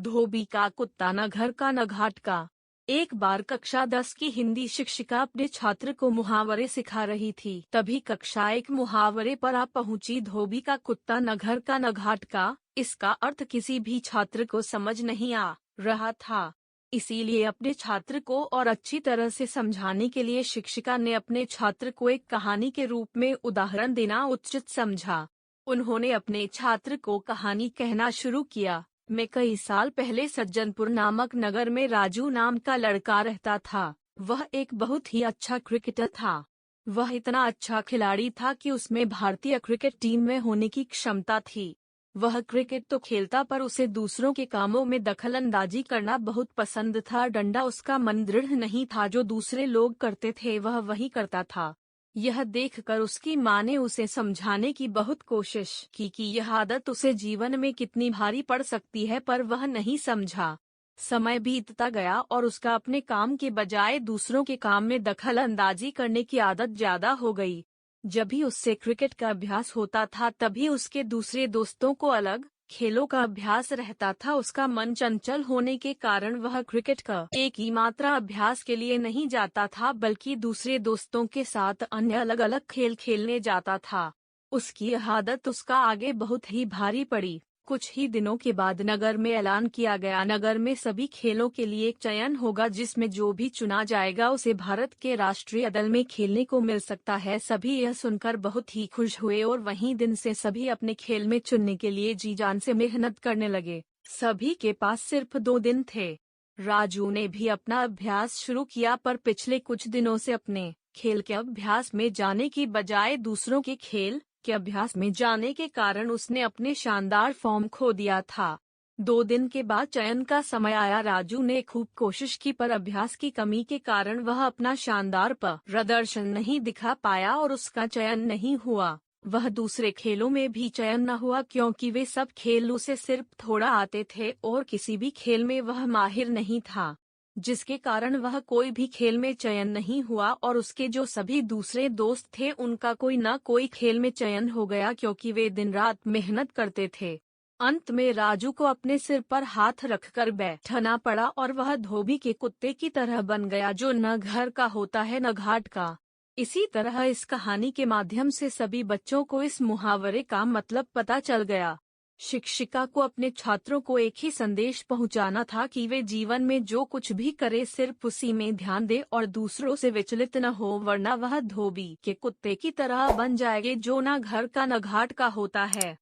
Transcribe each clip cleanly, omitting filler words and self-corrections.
धोबी का कुत्ता न घर का न घाट का। एक बार कक्षा 10 की हिंदी शिक्षिका अपने छात्र को मुहावरे सिखा रही थी। तभी कक्षा एक मुहावरे पर आ पहुंची। धोबी का कुत्ता न घर का न घाट का। इसका अर्थ किसी भी छात्र को समझ नहीं आ रहा था। इसीलिए अपने छात्र को और अच्छी तरह से समझाने के लिए शिक्षिका ने अपने छात्र को एक कहानी के रूप में उदाहरण देना उचित समझा। उन्होंने अपने छात्र को कहानी कहना शुरू किया। मैं कई साल पहले सज्जनपुर नामक नगर में राजू नाम का लड़का रहता था। वह एक बहुत ही अच्छा क्रिकेटर था। वह इतना अच्छा खिलाड़ी था कि उसमें भारतीय क्रिकेट टीम में होने की क्षमता थी। वह क्रिकेट तो खेलता पर उसे दूसरों के कामों में दखल अंदाजी करना बहुत पसंद था। डंडा उसका मन दृढ़ नहीं था। जो दूसरे लोग करते थे वह वही करता था। यह देखकर उसकी माँ ने उसे समझाने की बहुत कोशिश की कि यह आदत उसे जीवन में कितनी भारी पड़ सकती है, पर वह नहीं समझा। समय बीतता गया और उसका अपने काम के बजाय दूसरों के काम में दखल अंदाजी करने की आदत ज्यादा हो गई। जब भी उससे क्रिकेट का अभ्यास होता था तभी उसके दूसरे दोस्तों को अलग खेलों का अभ्यास रहता था। उसका मन चंचल होने के कारण वह क्रिकेट का एक ही मात्रा अभ्यास के लिए नहीं जाता था, बल्कि दूसरे दोस्तों के साथ अन्य अलग अलग खेल खेलने जाता था। उसकी यह आदत उसका आगे बहुत ही भारी पड़ी। कुछ ही दिनों के बाद नगर में ऐलान किया गया, नगर में सभी खेलों के लिए एक चयन होगा जिसमें जो भी चुना जाएगा उसे भारत के राष्ट्रीय दल में खेलने को मिल सकता है। सभी यह सुनकर बहुत ही खुश हुए और वहीं दिन से सभी अपने खेल में चुनने के लिए जी जान से मेहनत करने लगे। सभी के पास सिर्फ 2 दिन थे। राजू ने भी अपना अभ्यास शुरू किया, पर पिछले कुछ दिनों से अपने खेल के अभ्यास में जाने की बजाय दूसरों के खेल के अभ्यास में जाने के कारण उसने अपने शानदार फॉर्म खो दिया था। 2 दिन के बाद चयन का समय आया। राजू ने खूब कोशिश की, पर अभ्यास की कमी के कारण वह अपना शानदार प्रदर्शन नहीं दिखा पाया और उसका चयन नहीं हुआ। वह दूसरे खेलों में भी चयन न हुआ क्योंकि वे सब खेल उसे सिर्फ थोड़ा आते थे और किसी भी खेल में वह माहिर नहीं था, जिसके कारण वह कोई भी खेल में चयन नहीं हुआ और उसके जो सभी दूसरे दोस्त थे उनका कोई न कोई खेल में चयन हो गया क्योंकि वे दिन रात मेहनत करते थे। अंत में राजू को अपने सिर पर हाथ रखकर बैठना पड़ा और वह धोबी के कुत्ते की तरह बन गया, जो न घर का होता है न घाट का। इसी तरह इस कहानी के माध्यम से सभी बच्चों को इस मुहावरे का मतलब पता चल गया। शिक्षिका को अपने छात्रों को एक ही संदेश पहुंचाना था कि वे जीवन में जो कुछ भी करे सिर्फ उसी में ध्यान दे और दूसरों से विचलित न हो, वरना वह धोबी के कुत्ते की तरह बन जाएंगे जो न घर का न घाट का होता है।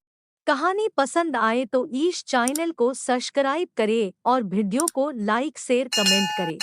कहानी पसंद आए तो ईश चैनल को सब्सक्राइब करें और वीडियो को लाइक शेयर कमेंट करें।